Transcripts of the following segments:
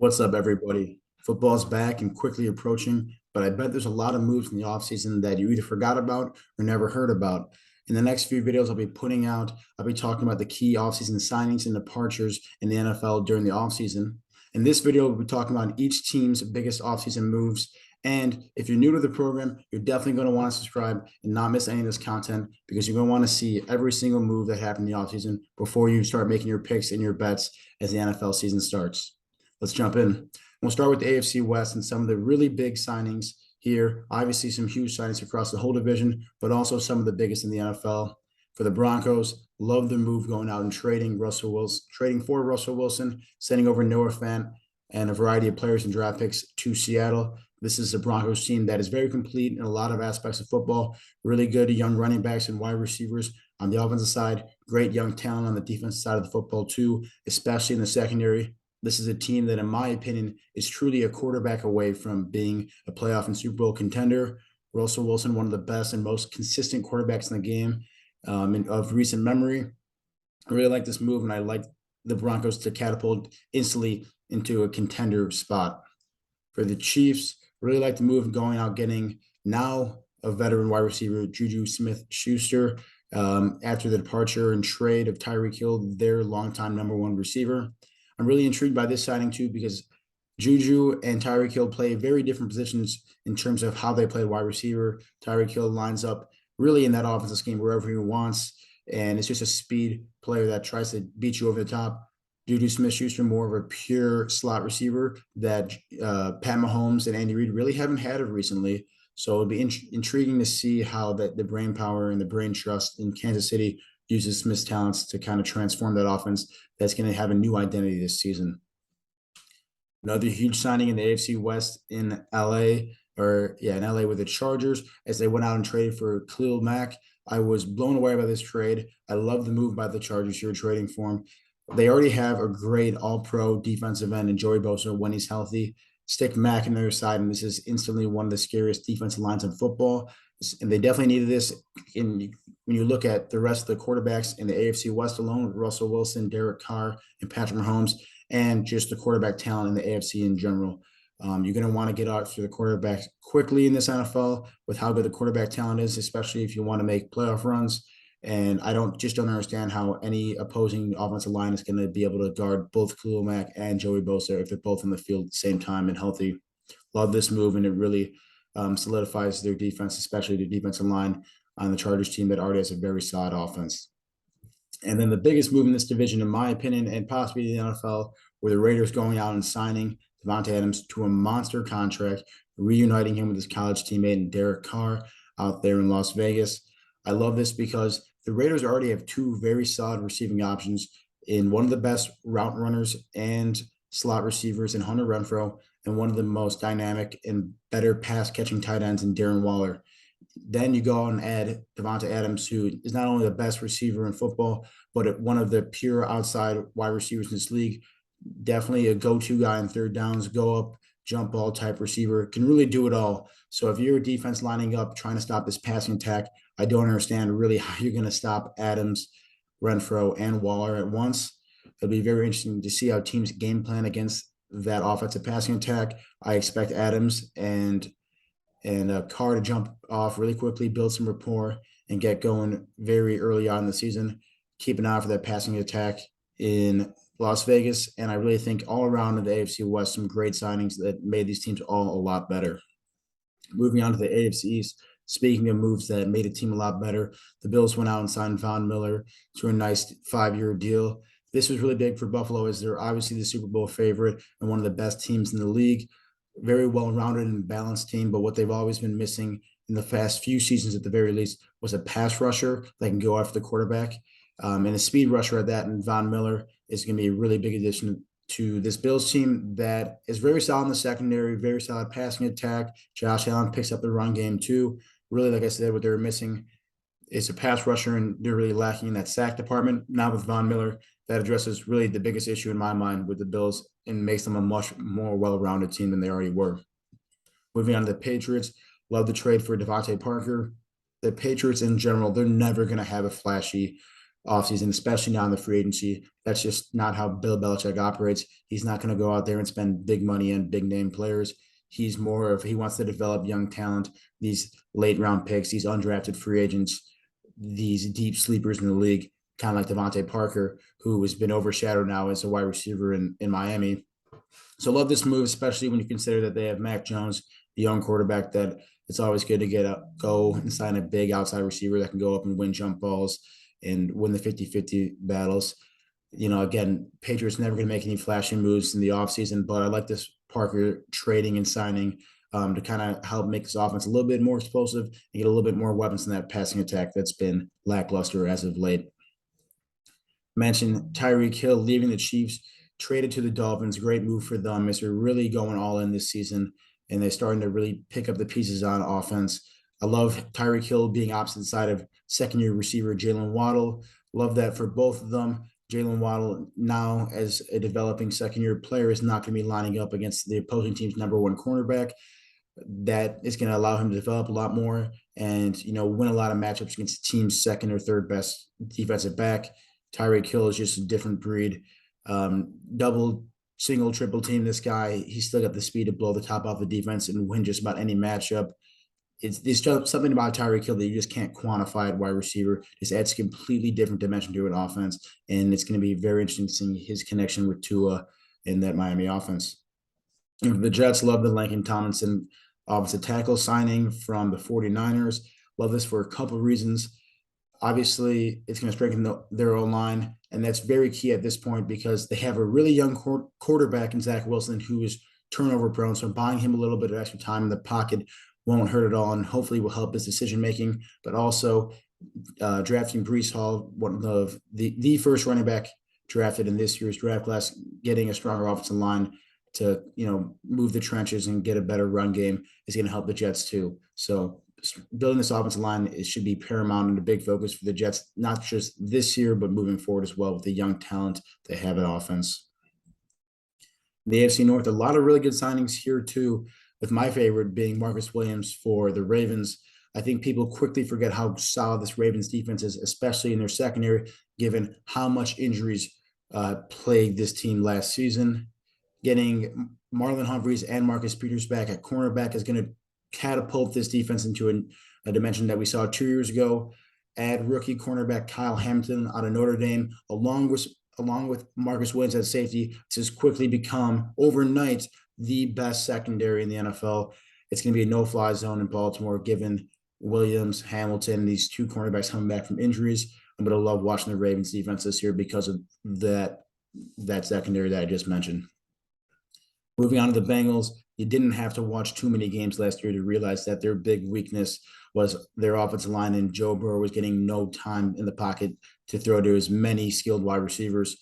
What's up, everybody? Football's back and quickly approaching, but I bet there's a lot of moves in the offseason that you either forgot about or never heard about. In the next few videos, I'll be talking about the key offseason signings and departures in the NFL during the offseason. In this video, we'll be talking about each team's biggest offseason moves. And if you're new to the program, you're definitely going to want to subscribe and not miss any of this content because you're going to want to see every single move that happened in the offseason before you start making your picks and your bets as the NFL season starts. Let's jump in. We'll start with the AFC West and some of the really big signings here. Obviously, some huge signings across the whole division, but also some of the biggest in the NFL. For the Broncos, love the move going out and trading for Russell Wilson, sending over Noah Fant and a variety of players and draft picks to Seattle. This is a Broncos team that is very complete in a lot of aspects of football. Really good young running backs and wide receivers on the offensive side. Great young talent on the defensive side of the football too, especially in the secondary. This is a team that, in my opinion, is truly a quarterback away from being a playoff and Super Bowl contender. Russell Wilson, one of the best and most consistent quarterbacks in the game of recent memory. I really like this move, and I like the Broncos to catapult instantly into a contender spot. For the Chiefs, really like the move going out getting now a veteran wide receiver, Juju Smith-Schuster, after the departure and trade of Tyre Kill, their longtime number one receiver. I'm really intrigued by this signing too because Juju and Tyre Kill play very different positions in terms of how they play wide receiver. Tyre Kill lines up really in that offensive scheme wherever he wants, and it's just a speed player that tries to beat you over the top. Juju Smith-Schuster, more of a pure slot receiver that Pat Mahomes and Andy Reid really haven't had of recently. So it'll be intriguing to see how the brain power and the brain trust in Kansas City uses Smith's talents to kind of transform that offense that's going to have a new identity this season. Another huge signing in the AFC West in LA with the Chargers as they went out and traded for Khalil Mack. I was blown away by this trade. I love the move by the Chargers here trading for him. They already have a great all-pro defensive end in Joey Bosa when he's healthy. Stick Mack on their side, and this is instantly one of the scariest defensive lines in football. And they definitely needed this when you look at the rest of the quarterbacks in the AFC West alone with Russell Wilson, Derek Carr, and Patrick Mahomes, and just the quarterback talent in the AFC in general. You're going to want to get out for the quarterbacks quickly in this NFL with how good the quarterback talent is, especially if you want to make playoff runs. And I don't understand how any opposing offensive line is going to be able to guard both Khalil Mack and Joey Bosa if they're both on the field at the same time and healthy. Love this move, and it really solidifies their defense, especially the defensive line on the Chargers team that already has a very solid offense. And then the biggest move in this division, in my opinion, and possibly the NFL, were the Raiders going out and signing Devonta Adams to a monster contract, reuniting him with his college teammate and Derek Carr out there in Las Vegas. I love this because the Raiders already have two very solid receiving options in one of the best route runners and slot receivers in Hunter Renfrow, and one of the most dynamic and better pass catching tight ends in Darren Waller. Then you go and add Devonta Adams, who is not only the best receiver in football, but one of the pure outside wide receivers in this league. Definitely a go-to guy in third downs, go up, jump ball type receiver, can really do it all. So if you're a defense lining up trying to stop this passing attack, I don't understand really how you're going to stop Adams, Renfrow, and Waller at once. It'll be very interesting to see how teams game plan against that offensive passing attack. I expect Adams and Carr to jump off really quickly, build some rapport, and get going very early on in the season. Keep an eye out for that passing attack in Las Vegas. And I really think all around in the AFC West, some great signings that made these teams all a lot better. Moving on to the AFC East, speaking of moves that made a team a lot better, the Bills went out and signed Von Miller to a nice 5-year deal. This was really big for Buffalo as they're obviously the Super Bowl favorite and one of the best teams in the league. Very well-rounded and balanced team, but what they've always been missing in the past few seasons at the very least was a pass rusher that can go after the quarterback, and a speed rusher at that. And Von Miller is going to be a really big addition to this Bills team that is very solid in the secondary, very solid passing attack. Josh Allen picks up the run game too. Really, like I said, what they're missing is a pass rusher, and they're really lacking in that sack department. Now with Von Miller, that addresses really the biggest issue in my mind with the Bills and makes them a much more well-rounded team than they already were. Moving on to the Patriots, love the trade for Devontae Parker. The Patriots in general, they're never going to have a flashy offseason, especially now in the free agency. That's just not how Bill Belichick operates. He's not going to go out there and spend big money on big name players. He wants to develop young talent, these late round picks, these undrafted free agents, these deep sleepers in the league, kind of like Devontae Parker, who has been overshadowed now as a wide receiver in Miami. So love this move, especially when you consider that they have Mac Jones, the young quarterback, that it's always good to go and sign a big outside receiver that can go up and win jump balls and win the 50-50 battles. Again, Patriots never going to make any flashy moves in the offseason, but I like this Parker trading and signing to kind of help make this offense a little bit more explosive and get a little bit more weapons in that passing attack that's been lackluster as of late. Mentioned Tyre Kill leaving the Chiefs, traded to the Dolphins. Great move for them as they're really going all in this season, and they're starting to really pick up the pieces on offense. I love Tyre Kill being opposite side of second-year receiver Jalen Waddle. Love that for both of them. Jalen Waddle, now as a developing second-year player, is not going to be lining up against the opposing team's number one cornerback. That is going to allow him to develop a lot more and, win a lot of matchups against the team's second or third best defensive back. Tyre Kill is just a different breed. Double, single, triple team this guy. He's still got the speed to blow the top off the defense and win just about any matchup. It's something about Tyre Kill that you just can't quantify at wide receiver. Just adds a completely different dimension to an offense, and it's going to be very interesting seeing his connection with Tua in that Miami offense. The Jets love the Laken Tomlinson offensive tackle signing from the 49ers. Love this for a couple of reasons. Obviously, it's going to strengthen their own line, and that's very key at this point because they have a really young quarterback in Zach Wilson who is turnover prone. So buying him a little bit of extra time in the pocket won't hurt at all, and hopefully will help his decision making. But also drafting Breece Hall, one of the first running back drafted in this year's draft class, getting a stronger offensive line to move the trenches and get a better run game is going to help the Jets too. So building this offensive line, it should be paramount and a big focus for the Jets, not just this year, but moving forward as well with the young talent they have in offense. The AFC North, a lot of really good signings here too, with my favorite being Marcus Williams for the Ravens. I think people quickly forget how solid this Ravens defense is, especially in their secondary, given how much injuries plagued this team last season. Getting Marlon Humphreys and Marcus Peters back at cornerback is going to catapult this defense into a dimension that we saw 2 years ago. Add rookie cornerback Kyle Hamilton out of Notre Dame, along with Marcus Williams at safety. This has quickly become overnight the best secondary in the NFL. It's going to be a no-fly zone in Baltimore, given Williams, Hamilton, these two cornerbacks coming back from injuries. I'm going to love watching the Ravens defense this year because of that secondary that I just mentioned. Moving on to the Bengals, you didn't have to watch too many games last year to realize that their big weakness was their offensive line, and Joe Burrow was getting no time in the pocket to throw to as many skilled wide receivers.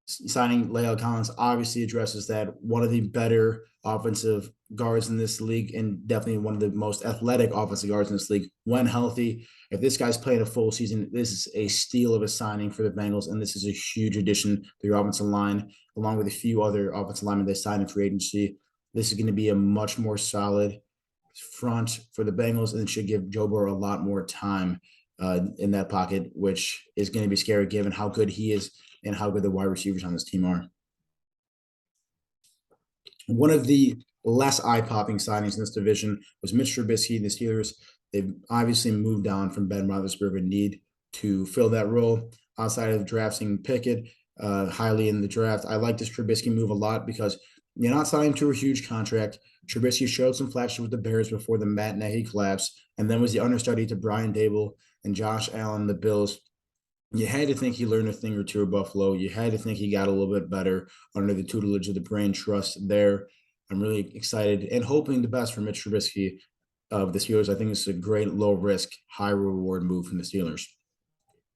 Signing La'el Collins obviously addresses that. One of the better offensive guards in this league, and definitely one of the most athletic offensive guards in this league when healthy. If this guy's playing a full season, this is a steal of a signing for the Bengals, and this is a huge addition to your offensive line, along with a few other offensive linemen they signed in free agency. This is going to be a much more solid front for the Bengals, and it should give Joe Burrow a lot more time in that pocket, which is going to be scary given how good he is and how good the wide receivers on this team are. One of the less eye-popping signings in this division was Mitch Trubisky. The Steelers, they've obviously moved on from Ben Roethlisberger, need to fill that role. Outside of drafting Pickett highly in the draft, I like this Trubisky move a lot because you're not signing to a huge contract. Trubisky showed some flashes with the Bears before the Matt Nagy collapse, and then was the understudy to Brian Dable and Josh Allen, the Bills. You had to think he learned a thing or two at Buffalo. You had to think he got a little bit better under the tutelage of the brain trust there. I'm really excited and hoping the best for Mitch Trubisky of the Steelers. I think it's a great low-risk, high-reward move from the Steelers.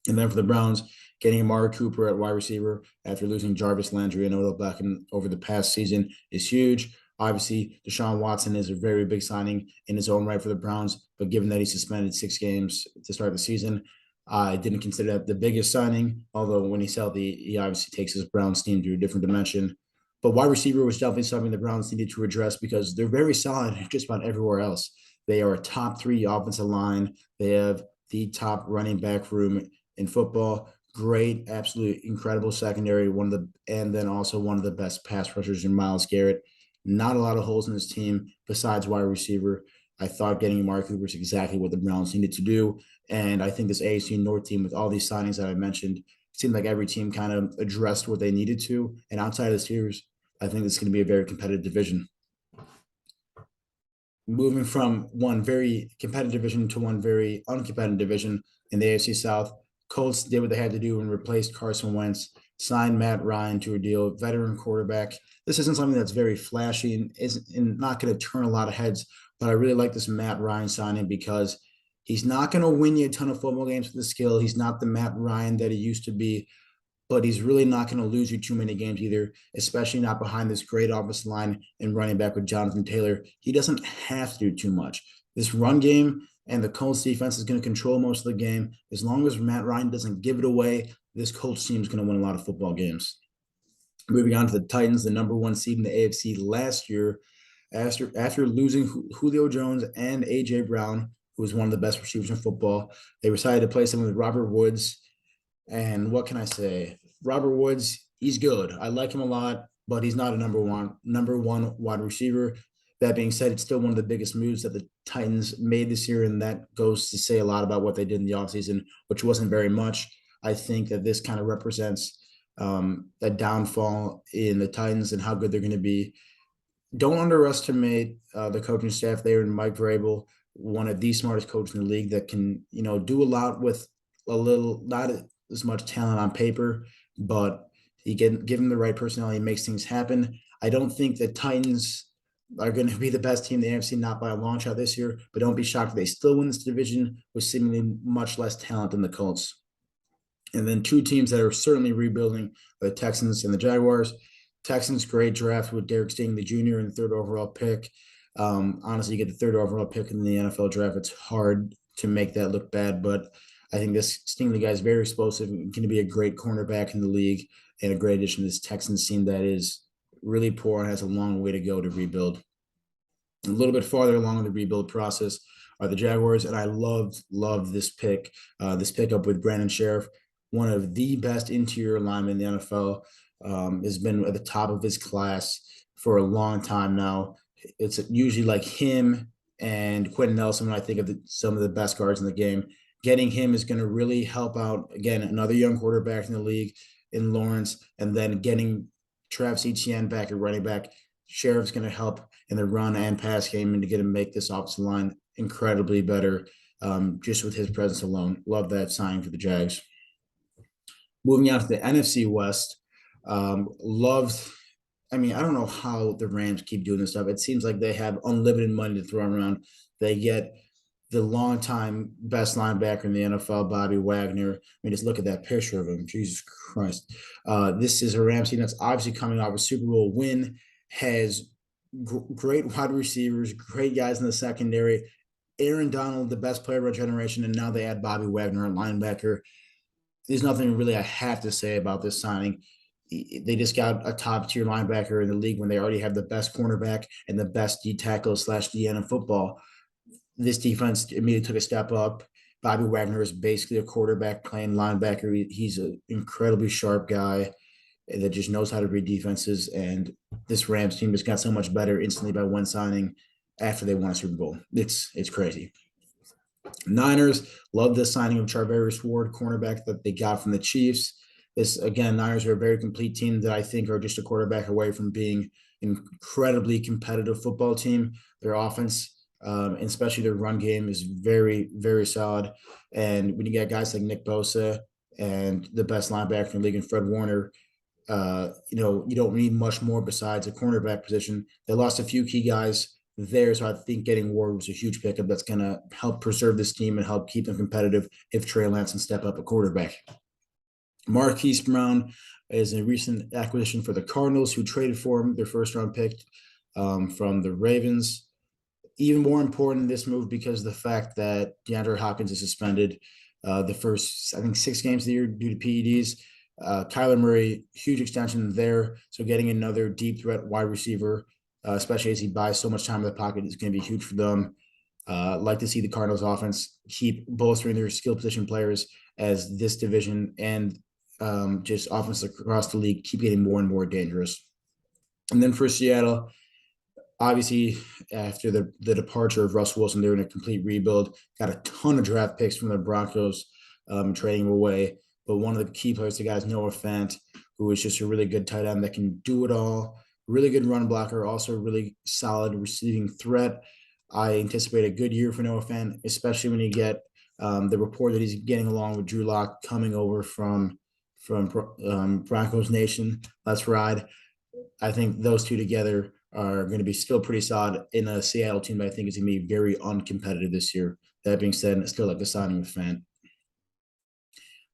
And then for the Browns, getting Amari Cooper at wide receiver after losing Jarvis Landry and Odell Beckham over the past season is huge. Obviously, Deshaun Watson is a very big signing in his own right for the Browns, but given that he suspended 6 games to start the season, I didn't consider that the biggest signing, although when he's healthy, he obviously takes his Browns team to a different dimension. But wide receiver was definitely something the Browns needed to address because they're very solid just about everywhere else. They are a top 3 offensive line. They have the top running back room in football. great, absolutely incredible secondary. And then also one of the best pass rushers in Myles Garrett. Not a lot of holes in this team besides wide receiver. I thought getting Amari Cooper is exactly what the Browns needed to do. And I think this AFC North team, with all these signings that I mentioned, it seemed like every team kind of addressed what they needed to. And outside of the Steelers, I think it's going to be a very competitive division. Moving from one very competitive division to one very uncompetitive division in the AFC South, Colts did what they had to do and replaced Carson Wentz, signed Matt Ryan to a deal, veteran quarterback. This isn't something that's very flashy and isn't not going to turn a lot of heads, but I really like this Matt Ryan signing because he's not going to win you a ton of football games with the skill. He's not the Matt Ryan that he used to be, but he's really not going to lose you too many games either, especially not behind this great offensive line and running back with Jonathan Taylor. He doesn't have to do too much. This run game and the Colts defense is going to control most of the game. As long as Matt Ryan doesn't give it away, this Colts team is going to win a lot of football games. Moving on to the Titans, the number one seed in the AFC last year, after losing Julio Jones and A.J. Brown, who was one of the best receivers in football, they decided to place him with Robert Woods. And what can I say? Robert Woods, he's good. I like him a lot, but he's not a number one wide receiver. That being said, it's still one of the biggest moves that the Titans made this year, and that goes to say a lot about what they did in the offseason, which wasn't very much. I think that this kind of represents a downfall in the Titans and how good they're going to be. Don't underestimate the coaching staff there and Mike Vrabel, one of the smartest coaches in the league that can, do a lot with a little, not as much talent on paper, but he give him the right personality, makes things happen. I don't think the Titans are going to be the best team in the AFC, not by a long shot this year, but don't be shocked if they still win this division with seemingly much less talent than the Colts. And then two teams that are certainly rebuilding, the Texans and the Jaguars. Texans, great draft with Derek Stingley Jr. in the third overall pick. Honestly, you get the third overall pick in the NFL draft. It's hard to make that look bad, but I think this Stingley guy is very explosive and going to be a great cornerback in the league and a great addition to this Texans team that is really poor and has a long way to go to rebuild. A little bit farther along in the rebuild process are the Jaguars, and I love this pickup with Brandon Sheriff, one of the best interior linemen in the NFL. Has been at the top of his class for a long time now. It's usually like him and Quentin Nelson when I think of some of the best guards in the game. Getting him is going to really help out, again, another young quarterback in the league in Lawrence, and then getting Travis Etienne back at running back. Sheriff's going to help in the run and pass game and to get him make this offensive line incredibly better just with his presence alone. Love that signing for the Jags. Moving on to the NFC West, I don't know how the Rams keep doing this stuff. It seems like they have unlimited money to throw around. They get the longtime best linebacker in the NFL, Bobby Wagner. Just look at that picture of him. Jesus Christ. This is a Rams team that's obviously coming off a Super Bowl win, has great wide receivers, great guys in the secondary. Aaron Donald, the best player of our generation, and now they add Bobby Wagner, a linebacker. There's nothing really I have to say about this signing. They just got a top tier linebacker in the league when they already have the best cornerback and the best D tackle / DN in football. This defense immediately took a step up. Bobby Wagner is basically a quarterback playing linebacker. He's an incredibly sharp guy that just knows how to read defenses. And this Rams team just got so much better instantly by one signing after they won a Super Bowl. It's crazy. Niners love the signing of Charvarius Ward, cornerback that they got from the Chiefs. Niners are a very complete team that I think are just a quarterback away from being an incredibly competitive football team. Their offense, and especially their run game, is very, very solid. And when you get guys like Nick Bosa and the best linebacker in the league, and Fred Warner, you don't need much more besides a cornerback position. They lost a few key guys there, so I think getting Ward was a huge pickup that's going to help preserve this team and help keep them competitive if Trey Lance can step up at quarterback. Markeist Brown is a recent acquisition for the Cardinals, who traded for him, their first-round pick from the Ravens. Even more important in this move because of the fact that DeAndre Hopkins is suspended the first, 6 games of the year due to PEDs. Kyler Murray, huge extension there. So getting another deep threat wide receiver, especially as he buys so much time in the pocket, is going to be huge for them. Like to see the Cardinals offense keep bolstering their skill position players as this division and just offenses across the league keep getting more and more dangerous. And then for Seattle, obviously, after the departure of Russell Wilson, they're in a complete rebuild. Got a ton of draft picks from the Broncos, trading away. But one of the key players they got is Noah Fant, who is just a really good tight end that can do it all. Really good run blocker, also a really solid receiving threat. I anticipate a good year for Noah Fant, especially when you get the report that he's getting along with Drew Lock coming over from Broncos Nation. Let's ride. I think those two together are going to be still pretty solid in a Seattle team that I think is going to be very uncompetitive this year. That being said, I still like the signing with Fant.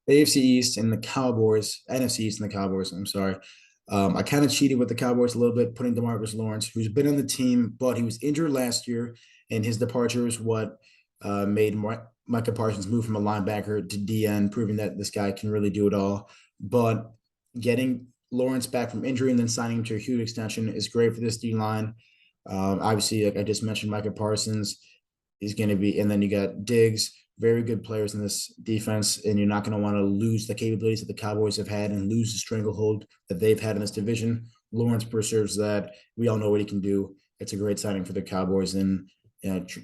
The AFC East and the Cowboys, NFC East and the Cowboys, I'm sorry. I kind of cheated with the Cowboys a little bit, putting DeMarcus Lawrence, who's been on the team, but he was injured last year, and his departure is what made Micah Parsons move from a linebacker to DN, proving that this guy can really do it all. But getting Lawrence back from injury and then signing him to a huge extension is great for this D line. Obviously, like I just mentioned, Micah Parsons is going to be, and then you got Diggs, very good players in this defense, and you're not going to want to lose the capabilities that the Cowboys have had and lose the stranglehold that they've had in this division. Lawrence preserves that. We all know what he can do. It's a great signing for the Cowboys and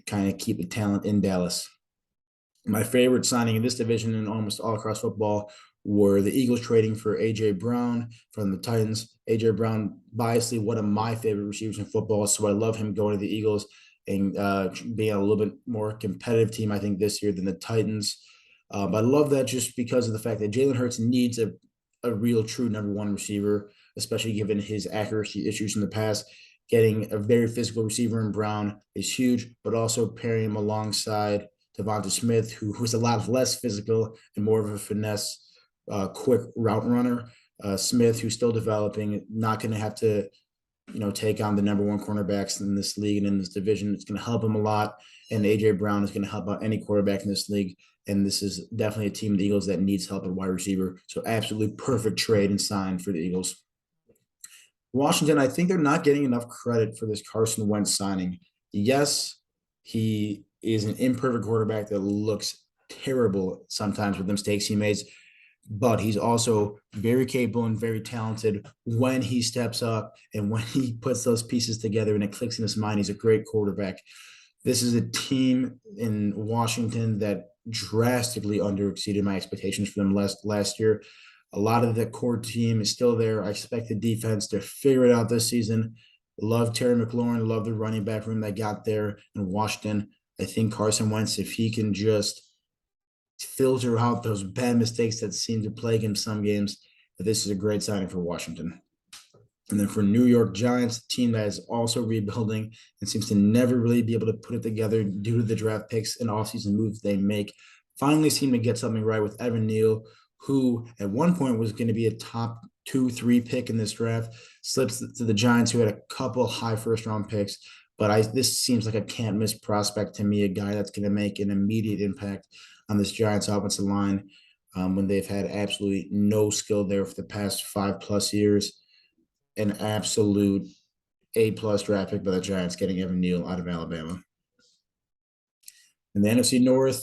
kind of keep the talent in Dallas. My favorite signing in this division and almost all across football were the Eagles trading for A.J. Brown from the Titans. A.J. Brown, biasly, one of my favorite receivers in football, so I love him going to the Eagles and being a little bit more competitive team, I think, this year than the Titans. But I love that just because of the fact that Jalen Hurts needs a real, true number one receiver, especially given his accuracy issues in the past. Getting a very physical receiver in Brown is huge, but also pairing him alongside Devonta Smith, who's a lot less physical and more of a finesse, quick route runner. Smith, who's still developing, not going to have to take on the number one cornerbacks in this league and in this division. It's going to help him a lot. And A.J. Brown is going to help out any quarterback in this league. And this is definitely a team of the Eagles that needs help at wide receiver. So absolutely perfect trade and sign for the Eagles. Washington, I think they're not getting enough credit for this Carson Wentz signing. Yes, he is an imperfect quarterback that looks terrible sometimes with the mistakes he makes, but he's also very capable and very talented when he steps up and when he puts those pieces together and it clicks in his mind. He's a great quarterback. This is a team in Washington that drastically underexceeded my expectations for them last year. A lot of the core team is still there. I expect the defense to figure it out this season. Love Terry McLaurin, love the running back room they got there in Washington. I think Carson Wentz, if he can just filter out those bad mistakes that seem to plague him some games, this is a great signing for Washington. And then for New York Giants, a team that is also rebuilding and seems to never really be able to put it together due to the draft picks and offseason moves they make, finally seem to get something right with Evan Neal, who at one point was going to be a top 2-3 pick in this draft, slips to the Giants, who had a couple high first-round picks. But this seems like a can't-miss prospect to me, a guy that's going to make an immediate impact on this Giants offensive line when they've had absolutely no skill there for the past 5+ years. An absolute A+ draft pick by the Giants, getting Evan Neal out of Alabama. In the NFC North,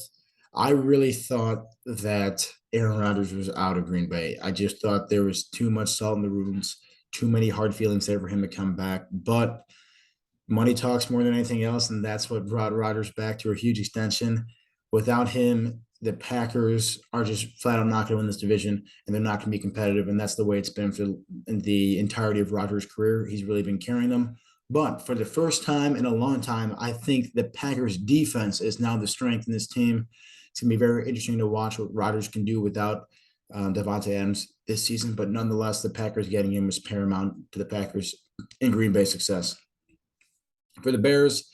I really thought that Aaron Rodgers was out of Green Bay. I just thought there was too much salt in the wounds, too many hard feelings there for him to come back. But money talks more than anything else, and that's what brought Rodgers back to a huge extension. Without him, the Packers are just flat out not going to win this division, and they're not going to be competitive. And that's the way it's been for the entirety of Rodgers' career. He's really been carrying them. But for the first time in a long time, I think the Packers' defense is now the strength in this team. It's going to be very interesting to watch what Rodgers can do without Devonta Adams this season. But nonetheless, the Packers getting him is paramount to the Packers in Green Bay success. For the Bears,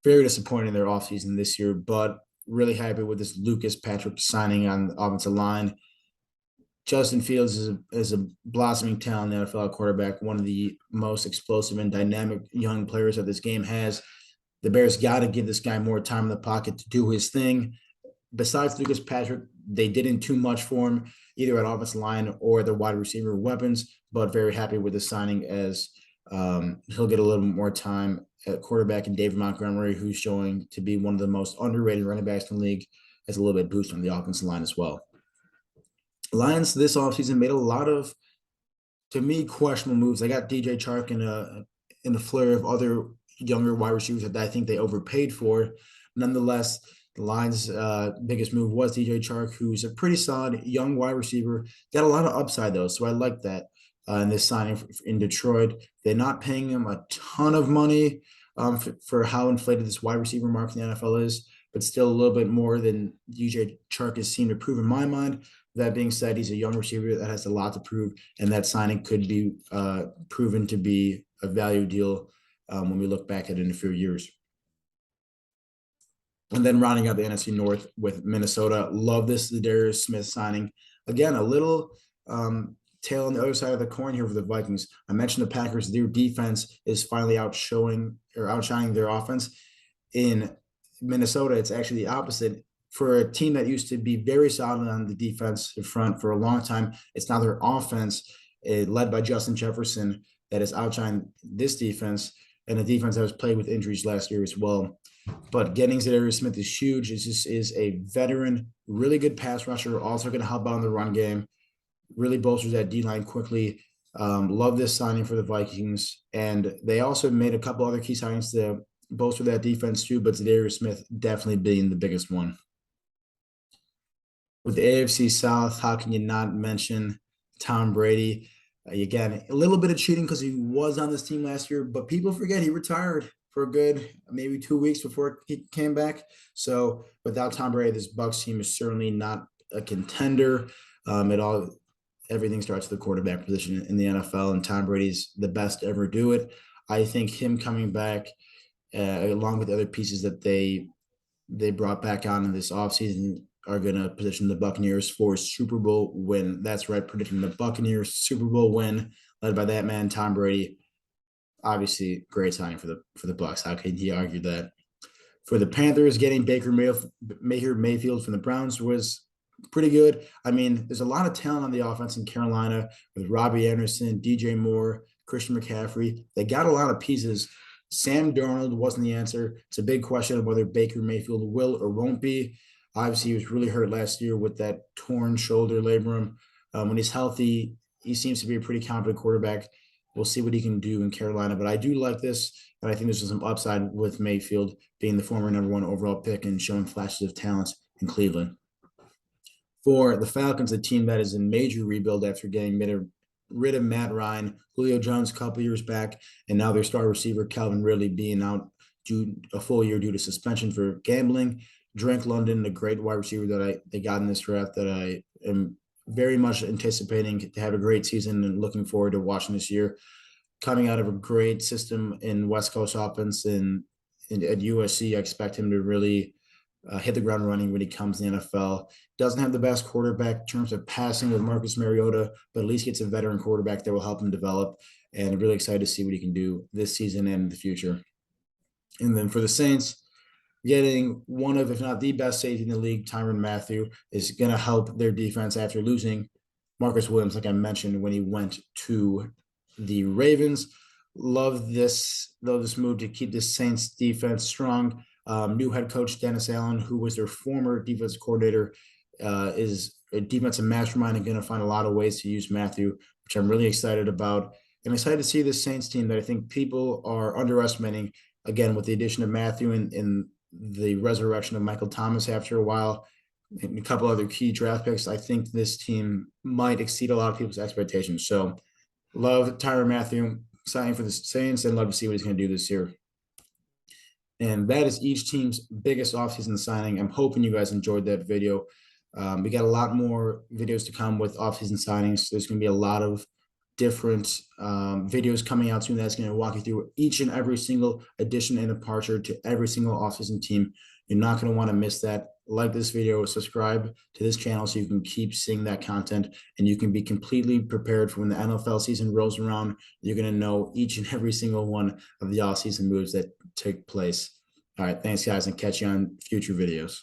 very disappointed in their offseason this year, but really happy with this Lucas Patrick signing on the offensive line. Justin Fields is a blossoming talent in the NFL quarterback, one of the most explosive and dynamic young players that this game has. The Bears got to give this guy more time in the pocket to do his thing. Besides Lucas Patrick, they didn't too much for him, either at offensive line or the wide receiver weapons, but very happy with the signing as He'll get a little bit more time at quarterback, and David Montgomery, who's showing to be one of the most underrated running backs in the league, has a little bit boost on the offensive line as well. Lions this offseason made a lot of, to me, questionable moves. They got DJ Chark in a flurry of other younger wide receivers that I think they overpaid for. Nonetheless, the Lions' biggest move was DJ Chark, who's a pretty solid young wide receiver. Got a lot of upside, though, so I like that in this signing in Detroit. They're not paying him a ton of money for how inflated this wide receiver market in the NFL is, but still a little bit more than DJ Chark has seemed to prove in my mind. That being said, he's a young receiver that has a lot to prove, and that signing could be proven to be a value deal when we look back at it in a few years. And then rounding out the NFC North with Minnesota. Love this Darius Smith signing. Again, a little tail on the other side of the coin here for the Vikings. I mentioned the Packers, their defense is finally outshining their offense. In Minnesota, it's actually the opposite. For a team that used to be very solid on the defensive front for a long time, it's now their offense, led by Justin Jefferson, that is outshining this defense, and a defense that was played with injuries last year as well. But getting Darius Smith is huge. It just is a veteran, really good pass rusher, also going to help out in the run game. Really bolsters that D-line quickly. Love this signing for the Vikings. And they also made a couple other key signings to bolster that defense too, but Darius Smith definitely being the biggest one. With the AFC South, how can you not mention Tom Brady? Again, a little bit of cheating because he was on this team last year, but people forget he retired for a good maybe 2 weeks before he came back. So without Tom Brady, this Bucs team is certainly not a contender. Everything starts at the quarterback position in the NFL, and Tom Brady's the best to ever do it. I think him coming back, along with the other pieces that they brought back on in this offseason, are going to position the Buccaneers for a Super Bowl win. That's right, predicting the Buccaneers Super Bowl win, led by that man, Tom Brady. Obviously, great signing for the Bucs. How can he argue that? For the Panthers, getting Baker Mayfield from the Browns was pretty good. I mean, there's a lot of talent on the offense in Carolina with Robbie Anderson, DJ Moore, Christian McCaffrey. They got a lot of pieces. Sam Darnold wasn't the answer. It's a big question of whether Baker Mayfield will or won't be. Obviously, he was really hurt last year with that torn shoulder labrum. When he's healthy, he seems to be a pretty competent quarterback. We'll see what he can do in Carolina. But I do like this, and I think there's some upside with Mayfield being the former #1 overall pick and showing flashes of talent in Cleveland. For the Falcons, a team that is in major rebuild after getting rid of Matt Ryan, Julio Jones a couple years back, and now their star receiver, Calvin Ridley, being out a full year due to suspension for gambling. Drake London, the great wide receiver that they got in this draft, that I am very much anticipating to have a great season and looking forward to watching this year. Coming out of a great system in West Coast offense and at USC, I expect him to really hit the ground running when he comes in the NFL. Doesn't have the best quarterback in terms of passing with Marcus Mariota, but at least gets a veteran quarterback that will help him develop. And I'm really excited to see what he can do this season and in the future. And then for the Saints, getting one of, if not the best safety in the league, Tyrann Mathieu, is going to help their defense after losing Marcus Williams, like I mentioned, when he went to the Ravens. Love this move to keep the Saints defense strong. New head coach Dennis Allen, who was their former defensive coordinator, is a defensive mastermind and going to find a lot of ways to use Mathieu, which I'm really excited about. And excited to see this Saints team that I think people are underestimating, again, with the addition of Mathieu and the resurrection of Michael Thomas after a while, and a couple other key draft picks. I think this team might exceed a lot of people's expectations. So love Tyrann Mathieu signing for the Saints and love to see what he's going to do this year. And that is each team's biggest offseason signing. I'm hoping you guys enjoyed that video. We got a lot more videos to come with offseason signings. There's going to be a lot of different videos coming out soon that's going to walk you through each and every single addition and departure to every single offseason team. You're not going to want to miss that. Like this video, subscribe to this channel so you can keep seeing that content and you can be completely prepared for when the NFL season rolls around. You're going to know each and every single one of the offseason moves that take place. All right, thanks guys, and catch you on future videos.